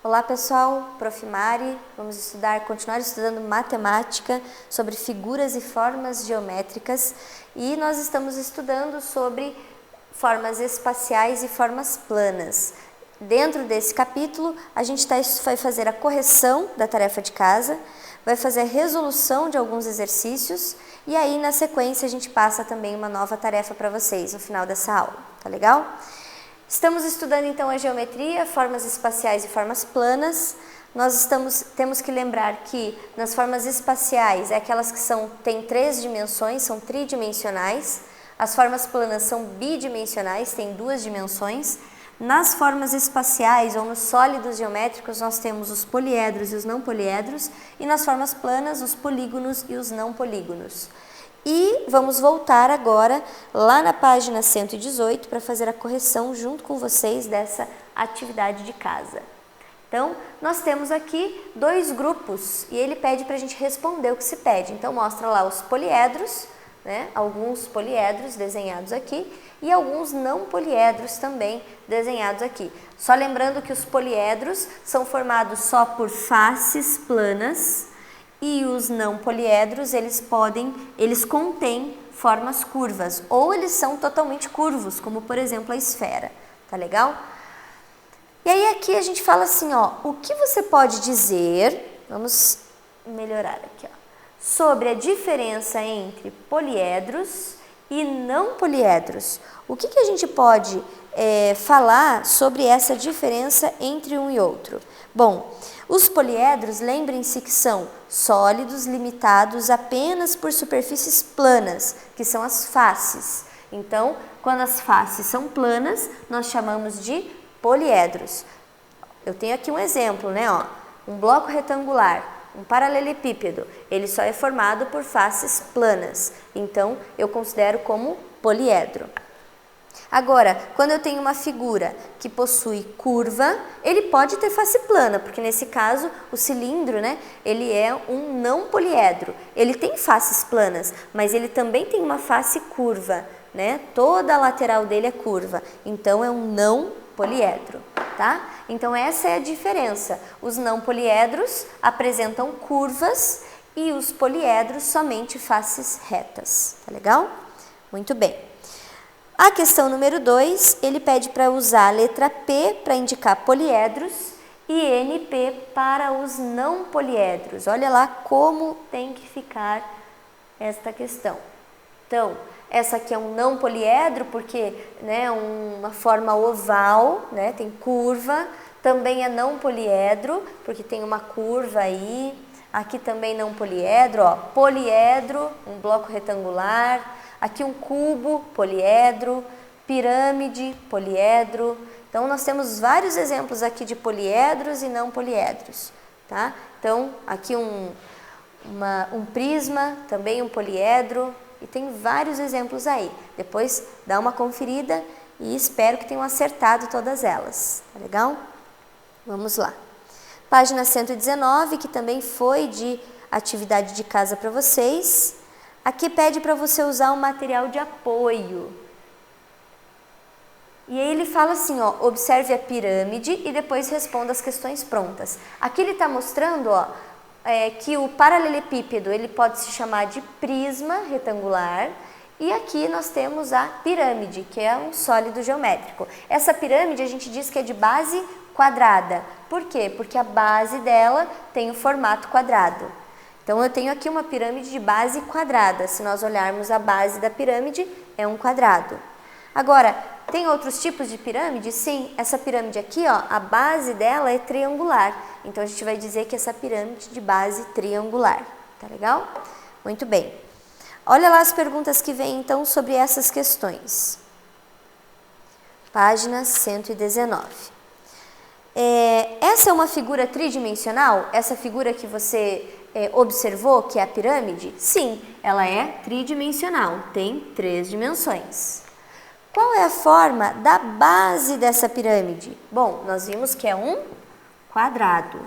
Olá pessoal, Prof. Mari, vamos continuar estudando matemática sobre figuras e formas geométricas e nós estamos estudando sobre formas espaciais e formas planas. Dentro desse capítulo, a gente vai fazer a correção da tarefa de casa, vai fazer a resolução de alguns exercícios e aí na sequência a gente passa também uma nova tarefa para vocês no final dessa aula, tá legal? Estamos estudando então a geometria, formas espaciais e formas planas. Nós temos que lembrar que nas formas espaciais é aquelas que têm 3 dimensões, são tridimensionais. As formas planas são bidimensionais, têm 2 dimensões. Nas formas espaciais ou nos sólidos geométricos nós temos os poliedros e os não poliedros. E nas formas planas os polígonos e os não polígonos. E vamos voltar agora lá na página 118 para fazer a correção junto com vocês dessa atividade de casa. Então, nós temos aqui 2 grupos e ele pede para a gente responder o que se pede. Então, mostra lá os poliedros, né? Alguns poliedros desenhados aqui e alguns não poliedros também desenhados aqui. Só lembrando que os poliedros são formados só por faces planas. E os não poliedros, eles contêm formas curvas, ou eles são totalmente curvos, como por exemplo a esfera, tá legal? E aí aqui a gente fala assim, ó, o que você pode dizer, vamos melhorar aqui, ó, sobre a diferença entre poliedros e não poliedros. O que a gente pode falar sobre essa diferença entre um e outro? Bom, os poliedros, lembrem-se que são sólidos limitados apenas por superfícies planas, que são as faces. Então, quando as faces são planas, nós chamamos de poliedros. Eu tenho aqui um exemplo, né? Ó, um bloco retangular, um paralelepípedo, ele só é formado por faces planas. Então, eu considero como poliedro. Agora, quando eu tenho uma figura que possui curva, ele pode ter face plana, porque nesse caso o cilindro, né, ele é um não poliedro. Ele tem faces planas, mas ele também tem uma face curva, né? Toda a lateral dele é curva, então é um não poliedro, tá? Então essa é a diferença. Os não poliedros apresentam curvas e os poliedros somente faces retas, tá legal? Muito bem. A questão número 2, ele pede para usar a letra P para indicar poliedros e NP para os não poliedros. Olha lá como tem que ficar esta questão. Então, essa aqui é um não poliedro porque é uma forma oval, né, tem curva. Também é não poliedro porque tem uma curva aí. Aqui também não poliedro, ó, poliedro, um bloco retangular. Aqui um cubo, poliedro, pirâmide, poliedro. Então, nós temos vários exemplos aqui de poliedros e não poliedros, tá? Então, aqui um prisma, também um poliedro, e tem vários exemplos aí. Depois, dá uma conferida e espero que tenham acertado todas elas, tá legal? Vamos lá. Página 119, que também foi de atividade de casa para vocês. Aqui pede para você usar um material de apoio. E aí ele fala assim, ó, observe a pirâmide e depois responda as questões prontas. Aqui ele está mostrando, ó, que o paralelepípedo ele pode se chamar de prisma retangular. E aqui nós temos a pirâmide, que é um sólido geométrico. Essa pirâmide a gente diz que é de base quadrada. Por quê? Porque a base dela tem o formato quadrado. Então, eu tenho aqui uma pirâmide de base quadrada. Se nós olharmos a base da pirâmide, é um quadrado. Agora, tem outros tipos de pirâmide? Sim, essa pirâmide aqui, ó, a base dela é triangular. Então, a gente vai dizer que essa pirâmide de base triangular. Tá legal? Muito bem. Olha lá as perguntas que vêm, então, sobre essas questões. Página 119. Essa é uma figura tridimensional? Essa figura que você observou, que é a pirâmide? Sim, ela é tridimensional, tem 3 dimensões. Qual é a forma da base dessa pirâmide? Bom, nós vimos que é um quadrado.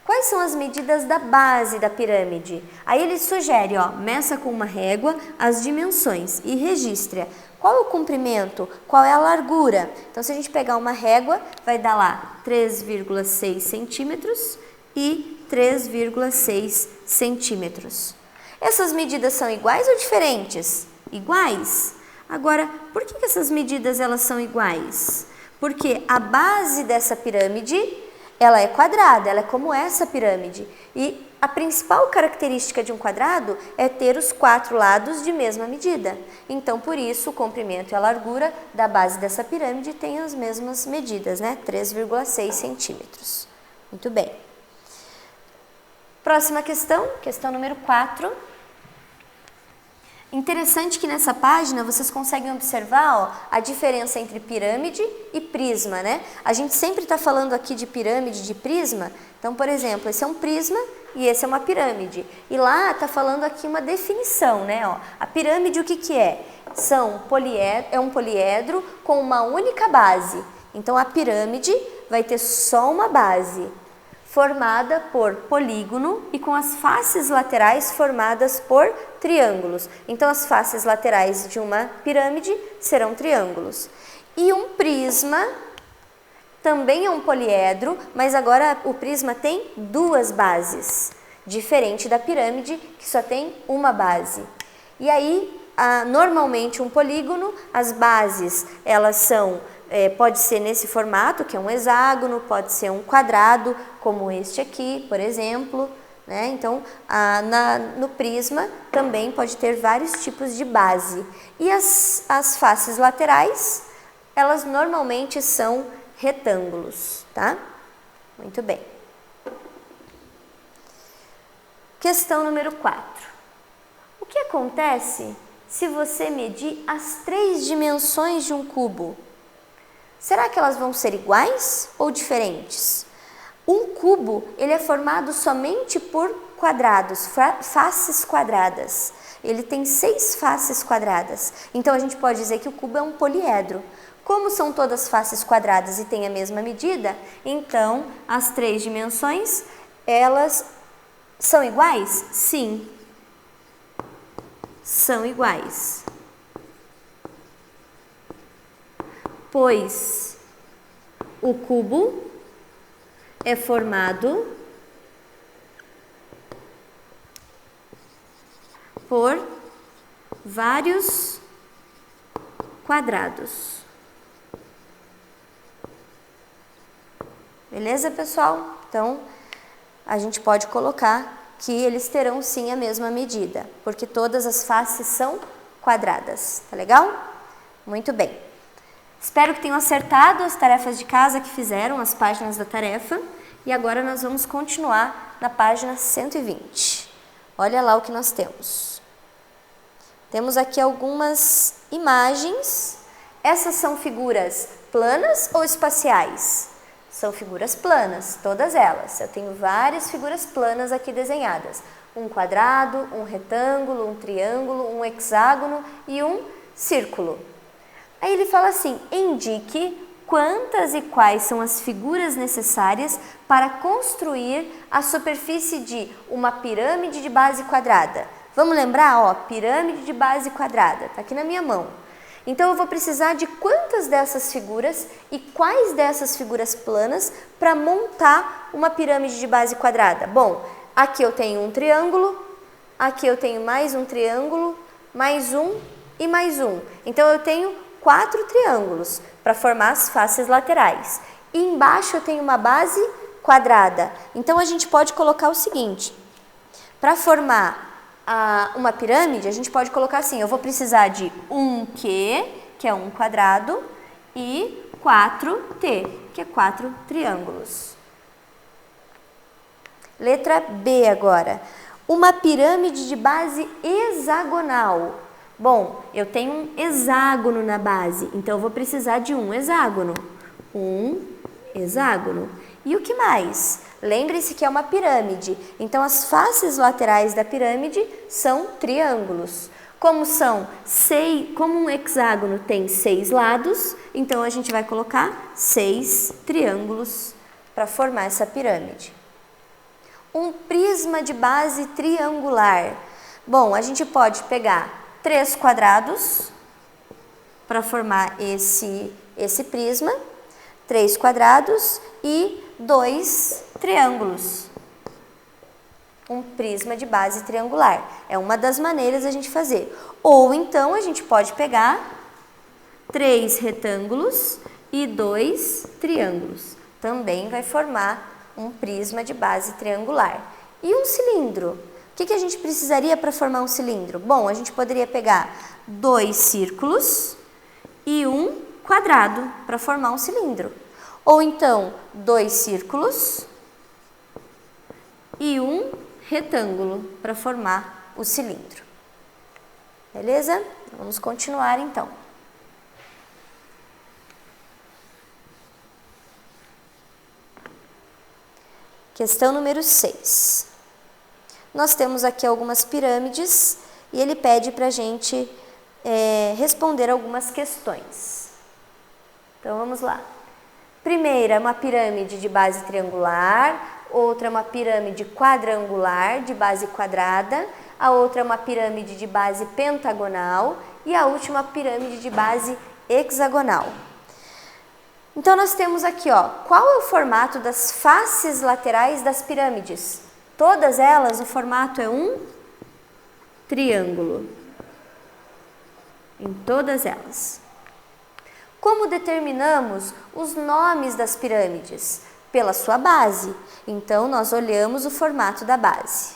Quais são as medidas da base da pirâmide? Aí ele sugere, ó, meça com uma régua as dimensões e registre qual é o comprimento, qual é a largura. Então, se a gente pegar uma régua, vai dar lá 3,6 centímetros e 3,6 centímetros. Essas medidas são iguais ou diferentes? Iguais. Agora, por que essas medidas elas são iguais? Porque a base dessa pirâmide ela é quadrada, ela é como essa pirâmide. E a principal característica de um quadrado é ter os 4 lados de mesma medida. Então, por isso, o comprimento e a largura da base dessa pirâmide têm as mesmas medidas, né? 3,6 centímetros. Muito bem. Próxima questão, questão número 4. Interessante que nessa página vocês conseguem observar, ó, a diferença entre pirâmide e prisma, né? A gente sempre está falando aqui de pirâmide, de prisma. Então, por exemplo, esse é um prisma e esse é uma pirâmide. E lá está falando aqui uma definição, né? Ó, a pirâmide o que que é? É um poliedro com uma única base. Então, a pirâmide vai ter só uma base, formada por polígono e com as faces laterais formadas por triângulos. Então, as faces laterais de uma pirâmide serão triângulos. E um prisma também é um poliedro, mas agora o prisma tem 2 bases, diferente da pirâmide, que só tem uma base. E aí, normalmente um polígono, as bases, elas são... pode ser nesse formato, que é um hexágono, pode ser um quadrado, como este aqui, por exemplo, né? Então, no prisma também pode ter vários tipos de base. E as faces laterais, elas normalmente são retângulos, tá? Muito bem. Questão número 4. O que acontece se você medir as 3 dimensões de um cubo? Será que elas vão ser iguais ou diferentes? Um cubo, ele é formado somente por quadrados, faces quadradas. Ele tem 6 faces quadradas. Então, a gente pode dizer que o cubo é um poliedro. Como são todas faces quadradas e têm a mesma medida, então, as 3 dimensões, elas são iguais? Sim, são iguais. Pois o cubo é formado por vários quadrados. Beleza, pessoal? Então, a gente pode colocar que eles terão sim a mesma medida, porque todas as faces são quadradas. Tá legal? Muito bem. Espero que tenham acertado as tarefas de casa que fizeram, as páginas da tarefa. E agora nós vamos continuar na página 120. Olha lá o que nós temos. Temos aqui algumas imagens. Essas são figuras planas ou espaciais? São figuras planas, todas elas. Eu tenho várias figuras planas aqui desenhadas. Um quadrado, um retângulo, um triângulo, um hexágono e um círculo. Aí ele fala assim, indique quantas e quais são as figuras necessárias para construir a superfície de uma pirâmide de base quadrada. Vamos lembrar, ó, pirâmide de base quadrada, tá aqui na minha mão. Então, eu vou precisar de quantas dessas figuras e quais dessas figuras planas para montar uma pirâmide de base quadrada. Bom, aqui eu tenho um triângulo, aqui eu tenho mais um triângulo, mais um e mais um. Então, eu tenho 4 triângulos para formar as faces laterais. E embaixo eu tenho uma base quadrada. Então, a gente pode colocar o seguinte. Para formar uma pirâmide, a gente pode colocar assim. Eu vou precisar de 1Q, que é um quadrado, e 4T, que é 4 triângulos. Letra B agora. Uma pirâmide de base hexagonal. Bom, eu tenho um hexágono na base, então eu vou precisar de um hexágono. Um hexágono. E o que mais? Lembre-se que é uma pirâmide, então as faces laterais da pirâmide são triângulos. Como um hexágono tem 6 lados, então a gente vai colocar 6 triângulos para formar essa pirâmide. um prisma de base triangular? Bom, a gente pode pegar 3 quadrados para formar esse prisma, 3 quadrados e 2 triângulos. Um prisma de base triangular. É uma das maneiras da gente fazer. Ou então a gente pode pegar 3 retângulos e 2 triângulos. Também vai formar um prisma de base triangular. E um cilindro? O que a gente precisaria para formar um cilindro? Bom, a gente poderia pegar 2 círculos e 1 quadrado para formar um cilindro. Ou então 2 círculos e 1 retângulo para formar o cilindro. Beleza? Vamos continuar então. Questão número 6. Nós temos aqui algumas pirâmides e ele pede para a gente responder algumas questões. Então vamos lá. Primeira é uma pirâmide de base triangular, outra é uma pirâmide quadrangular de base quadrada, a outra é uma pirâmide de base pentagonal e a última pirâmide de base hexagonal. Então nós temos aqui, ó, qual é o formato das faces laterais das pirâmides? Todas elas, o formato é um triângulo. Em todas elas. Como determinamos os nomes das pirâmides? Pela sua base. Então, nós olhamos o formato da base.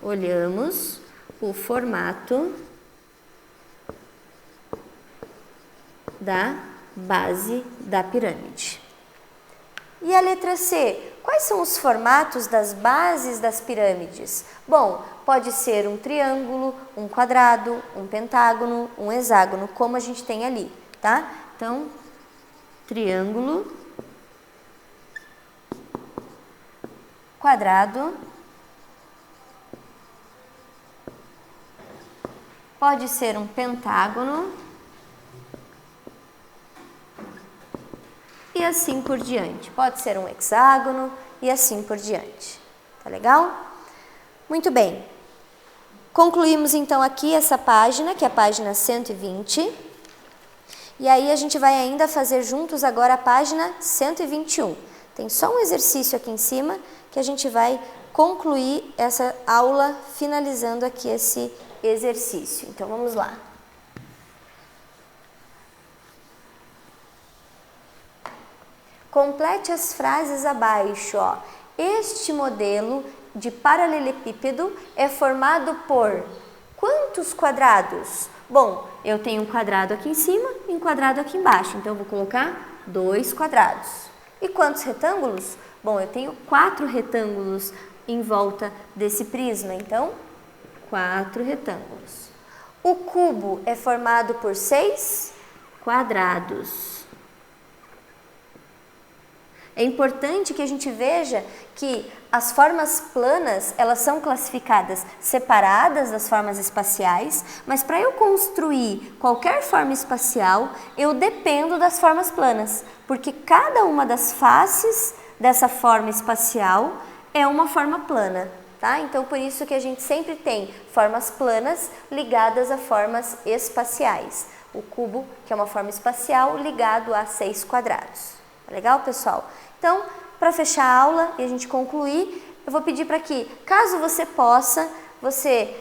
Olhamos o formato da base da pirâmide. E a letra C? Quais são os formatos das bases das pirâmides? Bom, pode ser um triângulo, um quadrado, um pentágono, um hexágono, como a gente tem ali, tá? Então, triângulo, quadrado, pode ser um pentágono e assim por diante. Pode ser um hexágono e assim por diante. Tá legal? Muito bem. Concluímos então aqui essa página, que é a página 120. E aí a gente vai ainda fazer juntos agora a página 121. Tem só um exercício aqui em cima que a gente vai concluir essa aula finalizando aqui esse exercício. Então vamos lá. Complete as frases abaixo, ó. Este modelo de paralelepípedo é formado por quantos quadrados? Bom, eu tenho um quadrado aqui em cima e um quadrado aqui embaixo, então eu vou colocar 2 quadrados. E quantos retângulos? Bom, eu tenho 4 retângulos em volta desse prisma, então 4 retângulos. O cubo é formado por 6 quadrados. É importante que a gente veja que as formas planas, elas são classificadas separadas das formas espaciais, mas para eu construir qualquer forma espacial, eu dependo das formas planas, porque cada uma das faces dessa forma espacial é uma forma plana, tá? Então, por isso que a gente sempre tem formas planas ligadas a formas espaciais. O cubo, que é uma forma espacial, ligado a 6 quadrados. Tá legal, pessoal? Então, para fechar a aula e a gente concluir, eu vou pedir para que, caso você possa, você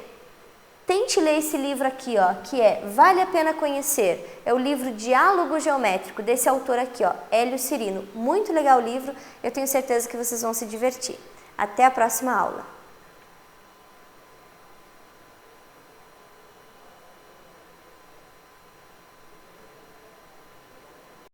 tente ler esse livro aqui, ó, que é Vale a Pena Conhecer. É o livro Diálogo Geométrico, desse autor aqui, ó, Hélio Cirino. Muito legal o livro, eu tenho certeza que vocês vão se divertir. Até a próxima aula.